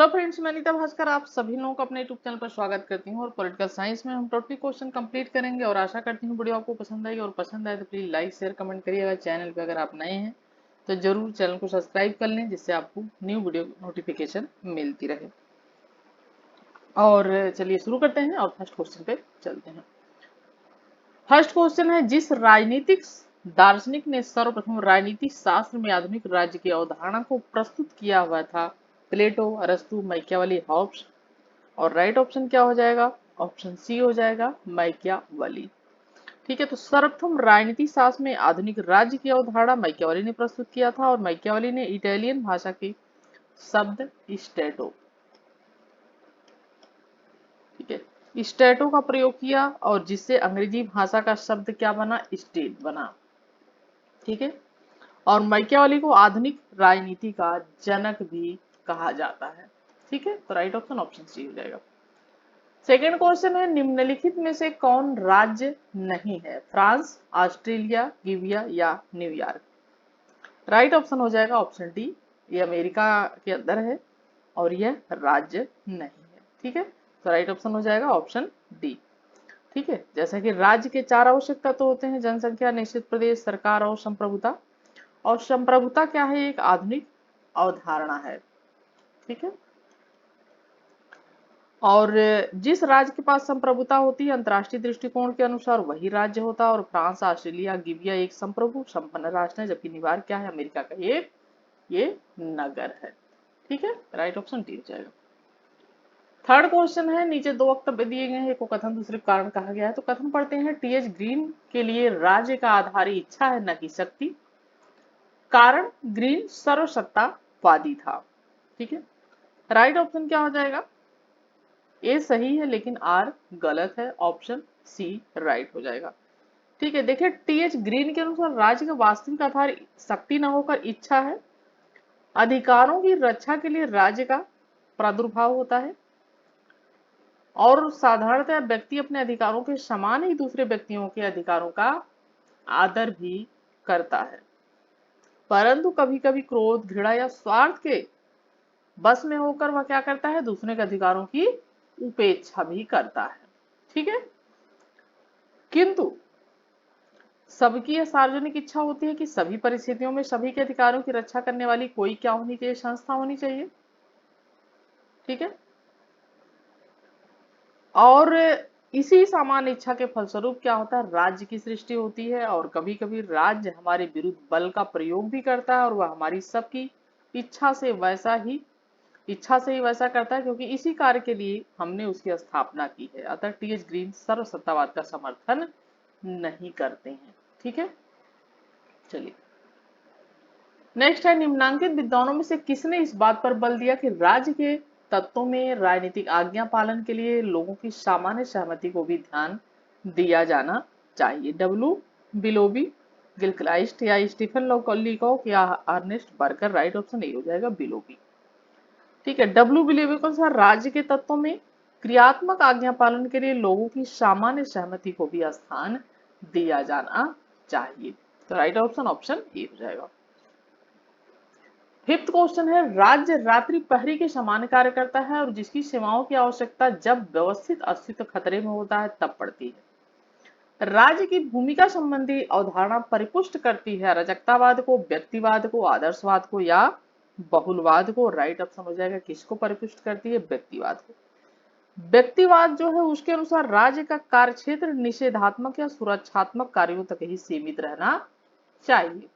Hello friends, मैं अनीता भास्कर आप सभी लोगों को अपने यूट्यूब चैनल पर स्वागत करती हूँ। और पॉलिटिकल साइंस में हम टोटली क्वेश्चन कंप्लीट करेंगे और आशा करती हूँ वीडियो आपको पसंद आएगी। और पसंद आए तो प्लीज लाइक शेयर कमेंट करिएगा। चैनल पे अगर आप नए हैं तो जरूर चैनल को सब्सक्राइब कर लें, जिससे आपको न्यू वीडियो नोटिफिकेशन मिलती रहे। और चलिए शुरू करते हैं और फर्स्ट क्वेश्चन पे चलते हैं। फर्स्ट क्वेश्चन है, जिस राजनीतिक दार्शनिक ने सर्वप्रथम राजनीतिक शास्त्र में आधुनिक राज्य की अवधारणा को प्रस्तुत किया हुआ था? प्लेटो, अरस्तु, मैकियावेली, हॉब्स। और राइट ऑप्शन क्या हो जाएगा? ऑप्शन सी हो जाएगा, मैकियावेली। ठीक है, तो सर्वप्रथम राजनीति शास्त्र में आधुनिक राज्य की अवधारणा मैकियावेली ने प्रस्तुत किया था। और मैकियावेली ने इटालियन भाषा के शब्द स्टेटो, ठीक है, स्टेटो का प्रयोग किया और जिससे अंग्रेजी भाषा का शब्द क्या बना? स्टेट बना। ठीक है, और मैकियावेली को आधुनिक राजनीति का जनक भी कहा जाता है। ठीक है, तो राइट ऑप्शन ऑप्शन सी हो जाएगा। सेकेंड क्वेश्चन है, निम्नलिखित में से कौन राज्य नहीं है? फ्रांस, ऑस्ट्रेलिया, गिविया या न्यूयॉर्क। राइट ऑप्शन हो जाएगा ऑप्शन डी, ये अमेरिका के अंदर है और यह राज्य नहीं है। ठीक है, तो राइट ऑप्शन हो जाएगा ऑप्शन डी। ठीक है, जैसा कि राज्य के चार आवश्यक तत्व होते हैं: जनसंख्या, निश्चित प्रदेश, सरकार और संप्रभुता। और संप्रभुता क्या है? एक आधुनिक अवधारणा है। ठीक है, और जिस राज्य के पास संप्रभुता होती है अंतर्राष्ट्रीय दृष्टिकोण के अनुसार वही राज्य होता है। और फ्रांस, ऑस्ट्रेलिया, गिबिया एक संप्रभु संपन्न राष्ट्र है, जबकि न्यूयॉर्क क्या है? अमेरिका का एक ये नगर है। ठीक है, राइट ऑप्शन डी हो जाएगा। थर्ड क्वेश्चन है, नीचे दो वक्तव्य दिए गए हैं, एक को कथन दूसरे को कारण कहा गया है। तो कथन पढ़ते हैं, टीएच ग्रीन के लिए राज्य का आधार इच्छा है न कि शक्ति। कारण, ग्रीन सर्वसत्तावादी था। ठीक है, राइट ऑप्शन क्या हो जाएगा? ए सही है लेकिन आर गलत है, ऑप्शन सी राइट हो जाएगा। ठीक है, देखिए टीएच ग्रीन के अनुसार राज्य का वास्तविक आधार शक्ति न होकर इच्छा है। अधिकारों की रक्षा के लिए राज्य का प्रादुर्भाव होता है और साधारणतः व्यक्ति अपने अधिकारों के समान ही दूसरे व्यक्तियों के अधिकारों का आदर भी करता है, परंतु कभी कभी क्रोध, घृणा या स्वार्थ के बस में होकर वह क्या करता है? दूसरे के अधिकारों की उपेक्षा भी करता है। ठीक है, किंतु सबकी यह सार्वजनिक इच्छा होती है कि सभी परिस्थितियों में सभी के अधिकारों की रक्षा करने वाली कोई क्या होनी चाहिए? संस्था होनी चाहिए। ठीक है, और इसी सामान्य इच्छा के फलस्वरूप क्या होता है? राज्य की सृष्टि होती है। और कभी कभी राज्य हमारे विरुद्ध बल का प्रयोग भी करता है और वह हमारी सबकी इच्छा से ही वैसा करता है, क्योंकि इसी कार्य के लिए हमने उसकी स्थापना की है। अतः टीएच ग्रीन सर्वसत्तावाद का समर्थन नहीं करते हैं। ठीक है, चलिए नेक्स्ट है, निम्नांकित विद्वानों में से किसने इस बात पर बल दिया कि राज्य के तत्वों में राजनीतिक आज्ञा पालन के लिए लोगों की सामान्य सहमति को भी ध्यान दिया जाना चाहिए? डब्ल्यू बिलोबी, गिलक्राइस्ट या स्टीफन लॉकलिकॉक या Ernest Barker. Right option A हो जाएगा बिलोबी। ठीक है, डब्ल्यू बिलोबी के अनुसार राज्य के तत्वों में क्रियात्मक आज्ञा पालन के लिए लोगों की सामान्य सहमति को भी स्थान दिया जाना चाहिए। तो राइट ऑप्शन ऑप्शन ए हो जाएगा। फिफ्थ क्वेश्चन है, राज्य रात्रि प्रहरी के समान कार्य करता है और जिसकी सेवाओं की आवश्यकता जब व्यवस्थित अस्तित्व खतरे में होता है तब पड़ती है। राज्य की भूमिका संबंधी अवधारणा परिपुष्ट करती है अराजकतावाद को, व्यक्तिवाद को, आदर्शवाद को या बहुलवाद को। राइट ऑप्शन हो जाएगा, किसको परिपुष्ट करती है? व्यक्तिवाद को। व्यक्तिवाद जो है उसके अनुसार राज्य का कार्यक्षेत्र निषेधात्मक या सुरक्षात्मक कार्यों तक ही सीमित रहना चाहिए।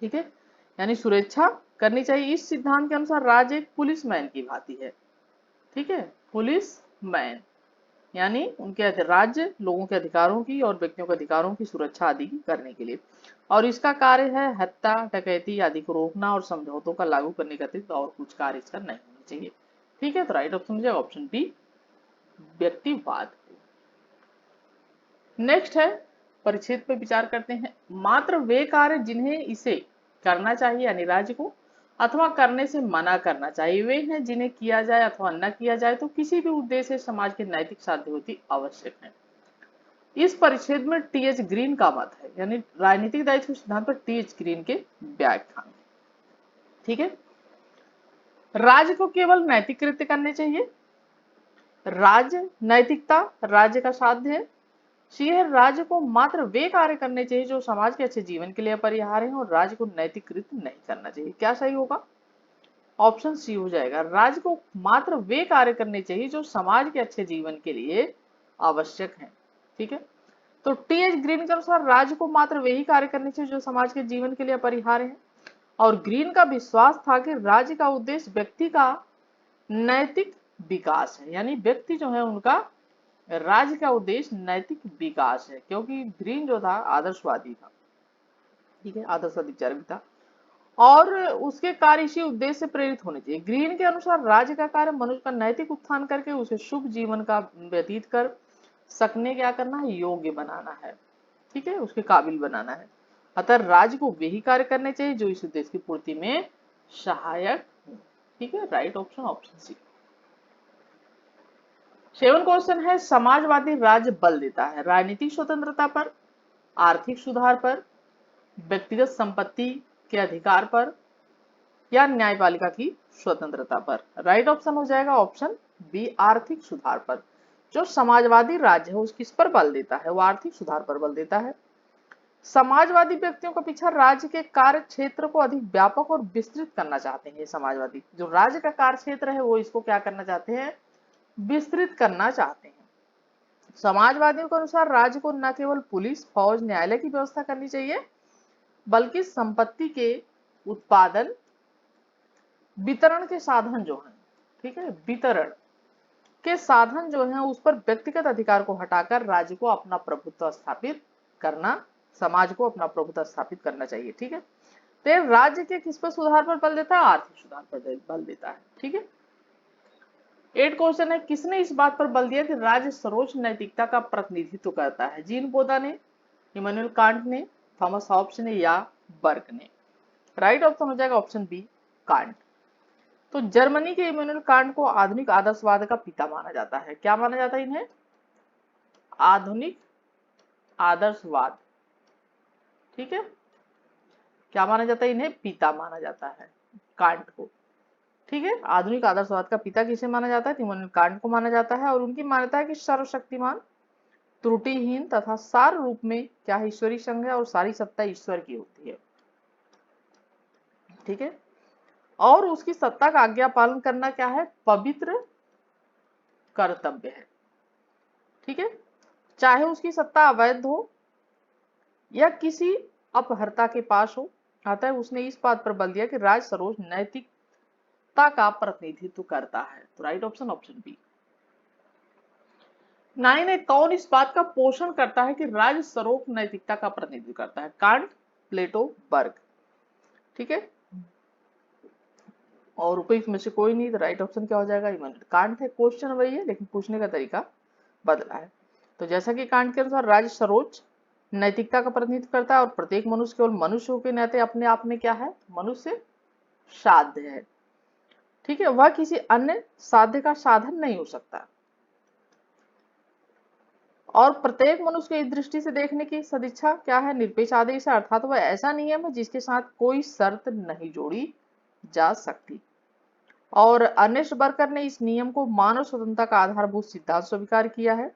ठीक है, यानी सुरक्षा करनी चाहिए। इस सिद्धांत के अनुसार राज्य एक पुलिसमैन की भांति है। ठीक है, पुलिसमैन यानी उनके राज्य लोगों के अधिकारों की और व्यक्तियों के अधिकारों की सुरक्षा आदि की करने के लिए, और इसका कार्य है हत्या, डकैती आदि को रोकना और समझौतों का लागू करने का अतिरिक्त और कुछ कार्य इसका नहीं होना चाहिए। ठीक है, तो राइट ऑप्शन हो जाएगा ऑप्शन बी, व्यक्तिवाद। नेक्स्ट है, परिच्छेद पे विचार करते हैं। मात्र वे कार्य जिन्हें इसे करना चाहिए यानी राज्य को, अथवा करने से मना करना चाहिए, वे हैं जिन्हें किया जाए अथवा न किया जाए तो किसी भी उद्देश्य से समाज की नैतिक साध्य होती आवश्यक है। इस परिच्छेद में टीएच ग्रीन का मत है, यानी राजनीतिक दायित्व सिद्धांत पर टीएच ग्रीन के व्याख्यान। ठीक है, राज्य को केवल नैतिक कृत्य करने चाहिए, राज्य नैतिकता राज्य का साध्य है, सी है राज्य को मात्र वे कार्य करने चाहिए जो समाज के अच्छे जीवन के लिए अपरिहार्य हैं, और राज्य को नैतिक कृत्य नहीं करना चाहिए। क्या सही होगा? ऑप्शन सी हो जाएगा, राज्य को मात्र वे कार्य करने चाहिए जो समाज के अच्छे जीवन के लिए आवश्यक हैं। ठीक है, तो टी एच ग्रीन के अनुसार राज्य को मात्र वे ही कार्य करने चाहिए जो समाज के जीवन के लिए अपरिहार्य है, और ग्रीन का विश्वास था कि राज्य का उद्देश्य व्यक्ति का नैतिक विकास है, यानी व्यक्ति जो है उनका राज्य का उद्देश्य नैतिक विकास है, क्योंकि ग्रीन जो था आदर्शवादी था। ठीक है, आदर्शवादी विचार भी था, और उसके कार्य इसी उद्देश्य से प्रेरित होने चाहिए। ग्रीन के अनुसार राज्य का कार्य मनुष्य का नैतिक उत्थान करके उसे शुभ जीवन का व्यतीत कर सकने क्या करना है, योग्य बनाना है। ठीक है, उसके काबिल बनाना है। अतः राज्य को वही कार्य करने चाहिए जो इस उद्देश्य की पूर्ति में सहायक हो। ठीक है, right option option C. 7 question है, समाजवादी राज्य बल देता है राजनीतिक स्वतंत्रता पर, आर्थिक सुधार पर, व्यक्तिगत संपत्ति के अधिकार पर, या न्यायपालिका की स्वतंत्रता पर। राइट ऑप्शन हो जाएगा ऑप्शन बी, आर्थिक सुधार पर। जो समाजवादी राज्य है उस किस पर बल देता है, वो आर्थिक सुधार पर बल देता है। समाजवादी व्यक्तियों का पीछा राज्य के कार्य क्षेत्र को अधिक व्यापक और विस्तृत करना चाहते हैं। समाजवादी जो राज्य का कार्य क्षेत्र है वो इसको क्या करना चाहते हैं, विस्तृत करना चाहते हैं। समाजवादियों के अनुसार राज्य को न केवल पुलिस फौज न्यायालय की व्यवस्था करनी चाहिए, बल्कि संपत्ति के उत्पादन वितरण के साधन जो हैं, ठीक है, वितरण के साधन जो हैं उस पर व्यक्तिगत अधिकार को हटाकर राज्य को अपना प्रभुत्व स्थापित करना, समाज को अपना प्रभुत्व स्थापित करना चाहिए। ठीक है, तो राज्य के किस पर सुधार पर बल देता है, आर्थिक सुधार पर बल देता है। ठीक है, 8 क्वेश्चन है, किसने इस बात पर बल दिया कि राज्य सर्वोच्च नैतिकता का प्रतिनिधित्व करता है, जीन पोदा ने, इमानुएल कांट ने, थॉमस हॉब्स ने, या बर्क ने। राइट ऑप्शन हो जाएगा ऑप्शन बी, कांट। तो जर्मनी के इमानुएल कांट को आधुनिक आदर्शवाद का पिता माना जाता है। क्या माना जाता है इन्हें, आधुनिक आदर्शवाद। ठीक है, क्या माना जाता है इन्हें, पिता माना जाता है कांट को। ठीक है, आधुनिक आदर्शवाद का पिता किसे माना जाता है, इमानुएल कांट को माना जाता है, और उनकी मान्यता है कि सर्वशक्तिमान त्रुटिहीन तथा सार रूप में क्या है, ईश्वरीय संघ है और सारी सत्ता ईश्वर की होती है। ठीक है, और उसकी सत्ता का आज्ञा पालन करना क्या है, पवित्र कर्तव्य है। ठीक है, चाहे उसकी सत्ता अवैध हो या किसी अपहर्ता के पास हो। अतः उसने इस बात पर बल दिया कि राज्य सर्वोच्च नैतिकता का प्रतिनिधित्व करता है। तो राइट ऑप्शन ऑप्शन बी। 9 है, कौन इस बात का पोषण करता है कि राज्य सर्वोच्च नैतिकता का प्रतिनिधित्व करता है, कांट, प्लेटो, बर्ग। ठीक है, और उपयुक्त में से कोई नहीं। तो राइट ऑप्शन क्या हो जाएगा, इमानुएल कांट है। क्वेश्चन वही है लेकिन पूछने का तरीका बदला है। तो जैसा कि कांट के अनुसार राज्य सर्वोच्च नैतिकता का प्रतिनिधित्व करता है और प्रत्येक मनुष्य केवल मनुष्य के नाते अपने आप में क्या है, मनुष्य साध्य है। ठीक है, वह किसी अन्य साध्य का साधन नहीं हो सकता, और प्रत्येक मनुष्य की दृष्टि से देखने की सदिच्छा क्या है, निरपेक्ष आदेश है, अर्थात वह ऐसा नियम है जिसके साथ कोई शर्त नहीं जोड़ी जा सकती। और अर्नेस्ट बर्कर ने इस नियम को मानव स्वतंत्रता का आधारभूत सिद्धांत स्वीकार किया है,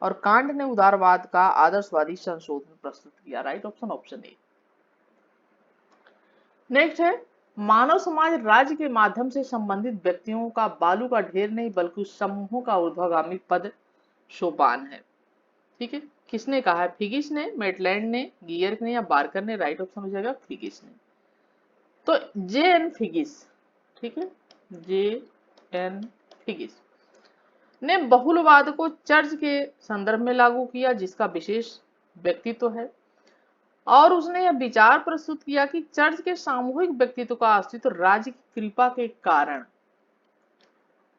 और कांट ने उदारवाद का आदर्शवादी संशोधन प्रस्तुत किया। राइट ऑप्शन ऑप्शन ए। नेक्स्ट है, मानव समाज राज्य के माध्यम से संबंधित व्यक्तियों का बालू का ढेर नहीं बल्कि समूहों का ऊर्ध्वगामी पद सोपान है। ठीक है, किसने कहा है, फिगिस ने, मेटलैंड ने, गियर ने, या बार्कर ने। राइट ऑप्शन हो जाएगा फिगिस ने। तो जे एन फिगिस, ठीक है, जे एन फिगिस ने बहुलवाद को चर्च के संदर्भ में लागू किया जिसका विशेष व्यक्तित्व है, और उसने यह विचार प्रस्तुत किया कि चर्च के सामूहिक व्यक्तित्व का अस्तित्व राज्य की कृपा के कारण,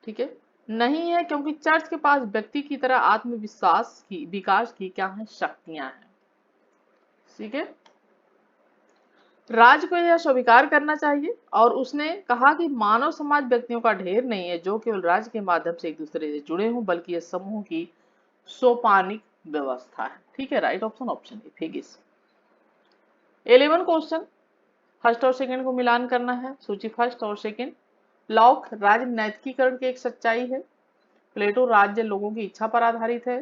ठीक है, नहीं है, क्योंकि चर्च के पास व्यक्ति की तरह आत्मविश्वास की विकास की क्या है, शक्तियां हैं। ठीक है, राज्य को यह स्वीकार करना चाहिए, और उसने कहा कि मानव समाज व्यक्तियों का ढेर नहीं है जो केवल राज्य के माध्यम से एक दूसरे से जुड़े हों, बल्कि यह समूह की सोपानिक व्यवस्था है। ठीक है, right option option A Figgis. 11 question, first और सेकंड को मिलान करना है, सूची फर्स्ट और सेकंड। लॉक, राज्य नैतिकीकरण की एक सच्चाई है। प्लेटो, राज्य लोगों की इच्छा पर आधारित है।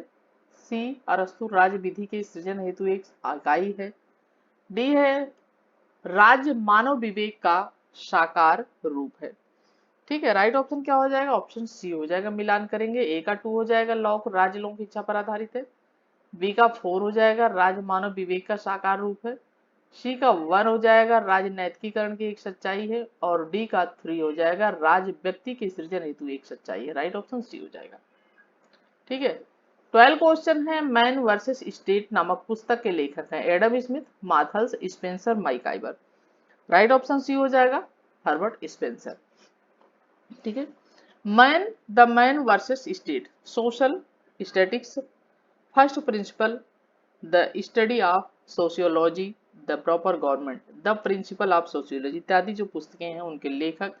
सी, अरस्तु, राज्य विधि के सृजन हेतु एक इकाई है। डी है, राज्य मानव विवेक का साकार रूप है। ठीक है, राइट ऑप्शन क्या हो जाएगा? ऑप्शन सी हो जाएगा। मिलान करेंगे, ए का 2 हो जाएगा, लॉक राज्य लोगों की इच्छा पर आधारित है। बी का 4 हो जाएगा, राज्य मानव विवेक का साकार रूप है। सी का 1 हो जाएगा, राज्य नैतिकीकरण की एक सच्चाई है। और डी का 3 हो जाएगा, राज्य व्यक्ति के सृजन हेतु एक सच्चाई है। राइट ऑप्शन सी हो जाएगा। ठीक है, 12 क्वेश्चन है। मैन वर्सेस स्टेट नामक पुस्तक के लेखक हैं Adam Smith, Malthus, Spencer, MacIver. Right option C हो जाएगा, हर्बर्ट स्पेंसर। ठीक है, man, the man versus state, social statics, first principle, the study of sociology, the proper government, the principle of sociology इत्यादि जो पुस्तकें हैं उनके लेखक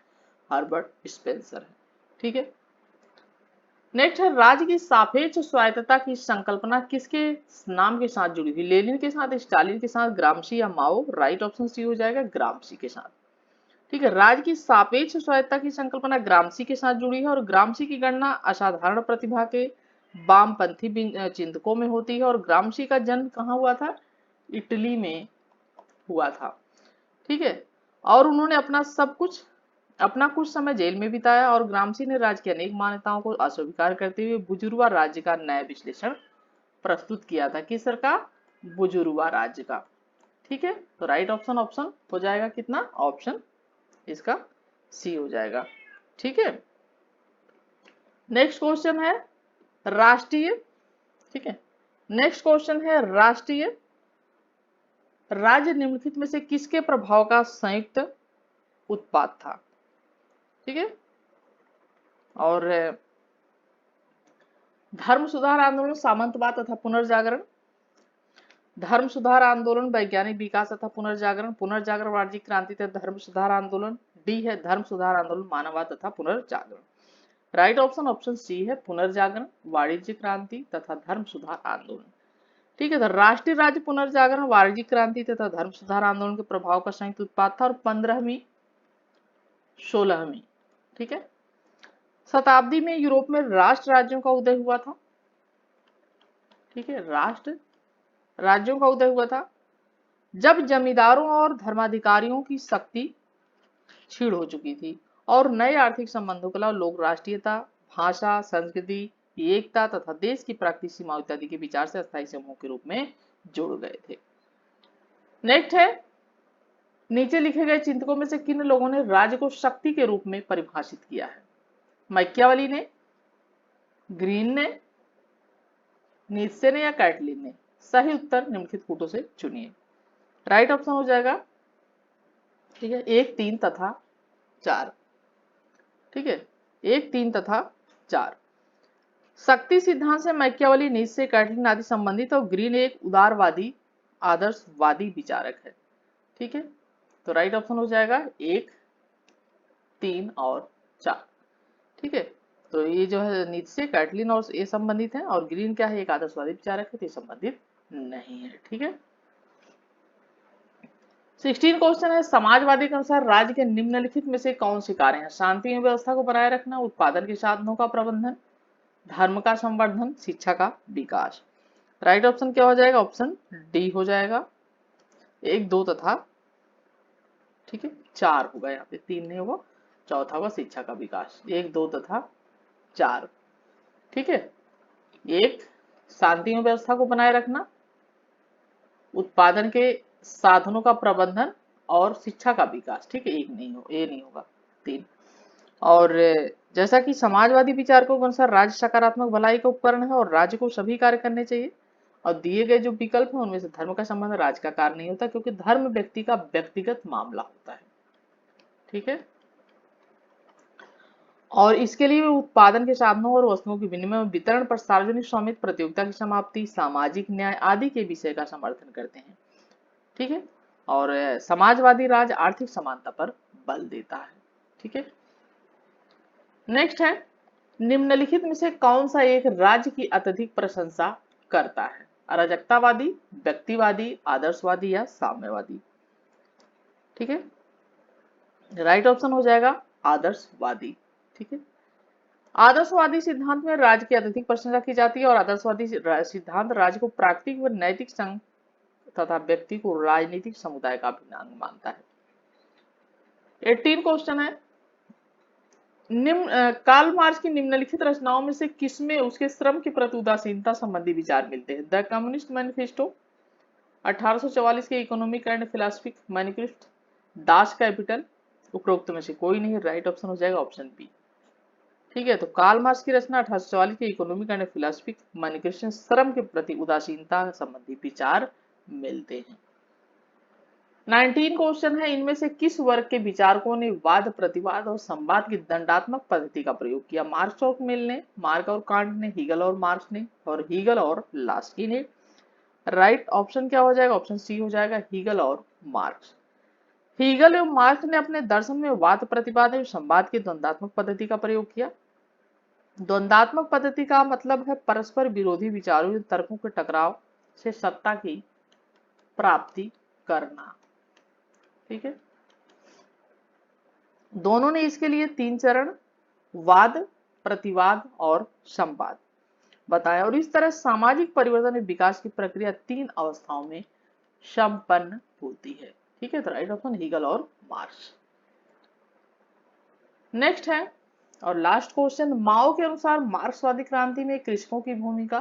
हर्बर्ट स्पेंसर है। ठीक है, नेक्स्ट है, राज्य की सापेक्ष स्वायत्तता की संकल्पना किसके नाम के साथ जुड़ी हुई? लेनिन के साथ, स्टालिन के साथ, ग्रामशी या माओ? राइट ऑप्शन सी हो जाएगा, ग्रामशी के साथ। ठीक है, राज्य की सापेक्ष स्वायत्तता की संकल्पना ग्रामशी के साथ जुड़ी है और ग्रामशी की गणना असाधारण प्रतिभा के वामपंथी चिंतकों में होती है। और ग्रामशी का जन्म कहाँ हुआ था? इटली में हुआ था। ठीक है, और उन्होंने अपना कुछ समय जेल में बिताया और ग्रामशी ने राज्य की अनेक मान्यताओं को अस्वीकार करते हुए बुजुर्वा राज्य का नया विश्लेषण प्रस्तुत किया था। किस सर का? बुजुर्वा राज्य का। ठीक है, तो राइट ऑप्शन ऑप्शन हो जाएगा कितना? ऑप्शन इसका सी हो जाएगा। ठीक है, नेक्स्ट क्वेश्चन है राष्ट्रीय। ठीक है, नेक्स्ट क्वेश्चन है राष्ट्रीय राज्य निम्नलिखित में से किसके प्रभाव का संयुक्त उत्पाद था? ठीक है, और धर्म सुधार आंदोलन, सामंतवाद तथा पुनर्जागरण, धर्म सुधार आंदोलन, वैज्ञानिक विकास तथा पुनर्जागरण, पुनर्जागरण, वाणिज्यिक क्रांति तथा धर्म सुधार आंदोलन। डी है धर्म सुधार आंदोलन, मानववाद तथा पुनर्जागरण। राइट ऑप्शन ऑप्शन सी है, पुनर्जागरण, वाणिज्य क्रांति तथा धर्म सुधार आंदोलन। ठीक है, तो राष्ट्रीय राज्य पुनर्जागरण, वाणिज्यिक क्रांति तथा धर्म सुधार आंदोलन के प्रभाव का संयुक्त उत्पाद था और 15वीं 16वीं ठीक है शताब्दी में यूरोप में राष्ट्र राज्यों का उदय हुआ था। ठीक है, राष्ट्र राज्यों का उदय हुआ था जब जमींदारों और धर्माधिकारियों की शक्ति क्षीण हो चुकी थी और नए आर्थिक संबंधों के अलावा लोग राष्ट्रीयता, भाषा, संस्कृति, एकता तथा देश की प्राकृतिक सीमा इत्यादि के विचार से अस्थायी समूह के रूप में जुड़ गए थे। नेक्स्ट है, नीचे लिखे गए चिंतकों में से किन लोगों ने राज्य को शक्ति के रूप में परिभाषित किया है? मैकियावली ने, ग्रीन ने, नीत्शे ने या कैटलिन ने? सही उत्तर निम्नलिखित कूटों से चुनिए। राइट ऑप्शन हो जाएगा, ठीक है, 1, 3 तथा 4। ठीक है, 1, 3 तथा 4। शक्ति सिद्धांत से मैकियावली, नीत्शे, कैटलिन आदि संबंधित और ग्रीन एक उदारवादी आदर्शवादी विचारक है। ठीक है, तो राइट ऑप्शन हो जाएगा 1, 3 और 4। ठीक है, तो ये जो है नीत्शे, कैटलिन और ये संबंधित है और ग्रीन क्या है? एक आदर्शवादी विचारक है, तो ये संबंधित नहीं है। ठीक है, 16 क्वेश्चन है, समाजवादी के अनुसार राज्य के निम्नलिखित में से कौन से कार्य हैं? शांति एवं व्यवस्था को बनाए रखना, उत्पादन के साधनों का प्रबंधन, धर्म का संवर्धन, शिक्षा का विकास। राइट ऑप्शन क्या हो जाएगा? ऑप्शन डी हो जाएगा, 1, 2 तथा ठीक है 4 होगा, यहाँ पे 3 नहीं होगा, चौथा होगा शिक्षा का विकास। 1, 2 तथा 4। ठीक है, 1 शांति एवं व्यवस्था को बनाए रखना, उत्पादन के साधनों का प्रबंधन और शिक्षा का विकास। ठीक है, एक नहीं हो, ये नहीं होगा, 3। और जैसा कि समाजवादी विचारकों के अनुसार राज्य सकारात्मक भलाई का उपकरण है और राज्य को सभी कार्य करने चाहिए और दिए गए जो विकल्प हैं उनमें से धर्म का संबंध राज्य का कार्य नहीं होता क्योंकि धर्म व्यक्ति का व्यक्तिगत मामला होता है। ठीक है, और इसके लिए उत्पादन के साधनों और वस्तुओं के विनिमय में वितरण पर सार्वजनिक स्वामित्व, प्रतियोगिता की समाप्ति, सामाजिक न्याय आदि के विषय का समर्थन करते हैं। ठीक है, और समाजवादी राज्य आर्थिक समानता पर बल देता है। ठीक है, नेक्स्ट है, निम्नलिखित में से कौन सा एक राज्य की अत्यधिक प्रशंसा करता है? अराजकतावादी, व्यक्तिवादी, आदर्शवादी या साम्यवादी? ठीक है, राइट ऑप्शन हो जाएगा आदर्शवादी। ठीक है, आदर्शवादी सिद्धांत में राज्य की अत्यधिक प्रशंसा की जाती है और आदर्शवादी सिद्धांत राज्य को प्राकृतिक व नैतिक संघ तथा व्यक्ति को राजनीतिक समुदाय का अभिन्न अंग मानता है। 18 क्वेश्चन है, कार्ल मार्क्स की निम्नलिखित रचनाओं में से किसमें उसके श्रम के प्रति उदासीनता संबंधी विचार मिलते हैं? द कम्युनिस्ट मैनिफेस्टो, 1844 के economic and philosophic manifest, Das Kapital, उपरोक्त में से कोई नहीं। राइट ऑप्शन हो जाएगा ऑप्शन बी। ठीक है, तो कार्ल मार्क्स की रचना 1844 के इकोनॉमिक एंड फिलोसफिक मैनिफेस्टो श्रम के प्रति उदासीनता संबंधी विचार मिलते हैं। 19 क्वेश्चन है, इनमें से किस वर्ग के विचारकों ने वाद प्रतिवाद और संवाद की दंडात्मक पद्धति का प्रयोग किया? मार्क्स और मिल ने, मार्क और कांट ने, हीगल और मार्क्स ने, और हीगल और लास्की ने। राइट ऑप्शन क्या हो जाएगा? ऑप्शन सी हो जाएगा, हीगल और मार्क्स। हीगल एवं मार्क्स ने अपने दर्शन में वाद प्रतिवाद एवं संवाद की द्वंद्वात्मक पद्धति का प्रयोग किया। द्वंद्वात्मक पद्धति का मतलब है परस्पर विरोधी विचारों या तर्कों के टकराव से सत्ता की प्राप्ति करना। ठीक है, दोनों ने इसके लिए 3 चरण, वाद, प्रतिवाद और संवाद बताया, और इस तरह सामाजिक परिवर्तन और विकास की प्रक्रिया 3 अवस्थाओं में संपन्न होती है। ठीक है, तो राइट ऑप्शन हीगल और मार्क्स। नेक्स्ट है और लास्ट क्वेश्चन, माओ के अनुसार मार्क्सवादी क्रांति में कृषकों की भूमिका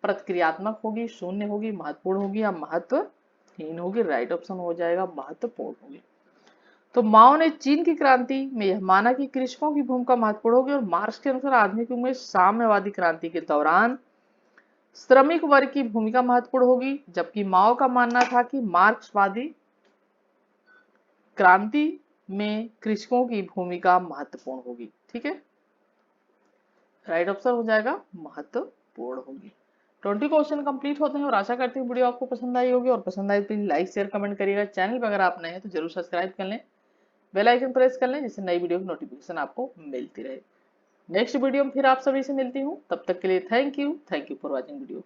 प्रतिक्रियात्मक होगी, शून्य होगी, महत्वपूर्ण होगी या महत्वहीन होगी? राइट ऑप्शन हो जाएगा महत्वपूर्ण होगी। तो माओ ने चीन की क्रांति में यह माना कि कृषकों की भूमिका महत्वपूर्ण होगी, और मार्क्स के अनुसार आधुनिक युग में साम्यवादी क्रांति के दौरान श्रमिक वर्ग की भूमिका महत्वपूर्ण होगी, जबकि माओ का मानना था कि मार्क्सवादी क्रांति में कृषकों की भूमिका महत्वपूर्ण होगी। ठीक है, राइट ऑप्शन हो जाएगा महत्वपूर्ण होगी। 20 क्वेश्चन कंप्लीट होते हैं और आशा करती हूँ वीडियो आपको पसंद आई होगी, और पसंद आई तो लाइक शेयर कमेंट करिएगा। चैनल पर अगर आप नए हैं तो जरूर सब्सक्राइब कर लें, बेल आइकन प्रेस कर लें, जिससे नई वीडियो की नोटिफिकेशन आपको मिलती रहे। नेक्स्ट वीडियो में फिर आप सभी से मिलती हूँ, तब तक के लिए thank you for watching video.